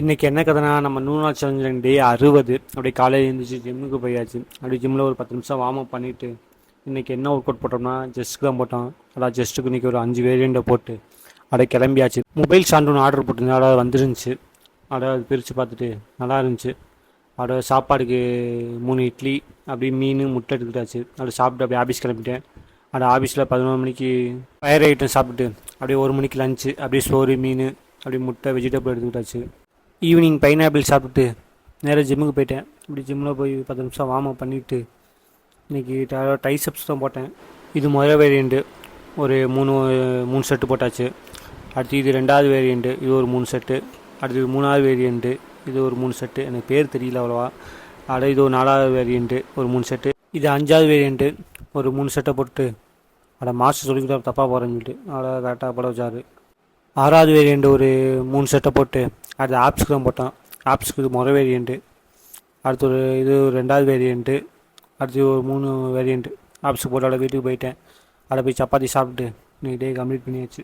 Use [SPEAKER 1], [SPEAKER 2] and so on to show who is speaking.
[SPEAKER 1] இன்றைக்கி என்ன கதைனா நம்ம 100 நாள் சேலஞ்ச் டே 60 அப்படியே காலையில் எழுந்திரிச்சு ஜிம்முக்கு போயாச்சு. அப்படியே ஜிம்மில் ஒரு 10 நிமிஷம் வார்ம் அப் பண்ணிவிட்டு இன்றைக்கி என்ன ஒர்க் அவுட் போட்டோம்னா ஜெஸ்ட்டுக்கு தான் போட்டோம். அதான் ஜெஸ்ட்டுக்கு இன்றைக்கி ஒரு 5 வேரியண்ட்டை போட்டு அப்படியே கிளம்பியாச்சு. மொபைல் ஸ்டாண்ட் ஒன்று ஆர்டர் போட்டிருந்தேன், அதாவது வந்துருந்துச்சு. அது பிரித்து பார்த்துட்டு நல்லா இருந்துச்சு. அதோட சாப்பாடுக்கு 3 இட்லி அப்படியே மீன் முட்டை எடுத்துக்கிட்டாச்சு. அதை சாப்பிட்டு அப்படியே ஆஃபீஸ் கிளம்பிட்டேன். அது ஆஃபீஸில் 11 மணிக்கு ஃபயர் ஐட்டம் சாப்பிட்டு அப்படியே 1 மணிக்கு லஞ்சு அப்படியே சோறு மீன் அப்படியே முட்டை வெஜிடபிள் எடுத்துக்கிட்டாச்சு. ஈவினிங் பைனாப்பிள் சாப்பிட்டு நேராக ஜிம்முக்கு போயிட்டேன். இப்படி ஜிம்மில் போய் 10 நிமிஷம் வார்ம் அப் பண்ணிவிட்டு இன்றைக்கி டைசப்ஸ் தான் போட்டேன். இது முதல் வேரியண்ட்டு ஒரு மூணு செட்டு போட்டாச்சு. அடுத்து இது 2வது வேரியண்ட்டு, இது ஒரு 3 செட்டு. அடுத்து 3வது வேரியண்ட்டு, இது ஒரு 3 செட்டு. எனக்கு பேர் தெரியல அவ்வளோவா. இது ஒரு 4வது வேரியண்ட்டு, ஒரு 3 செட்டு. இது 5வது வேரியண்ட்டு, ஒரு 3 செட்டை போட்டு மாஸ்டர் சொல்லிக்கிட்டு தப்பாக போகிறேன்னு சொல்லிட்டு கரெக்டாக போட வச்சார். 6வது வேரியண்ட்டு ஒரு 3 செட்டை போட்டு அடுத்து ஆப்ஸ்க்கு தான் போட்டான். ஆப்ஸ்க்கு இது முதல் வேரியண்ட்டு. அடுத்து இது 2வது வேரியண்ட்டு. அடுத்து ஒரு 3 வேரியண்ட்டு ஆப்ஸுக்கு போட்டு வீட்டுக்கு போயிட்டேன். போய் சப்பாத்தி சாப்பிட்டு இன்றைக்கி டே கம்ப்ளீட் பண்ணியாச்சு.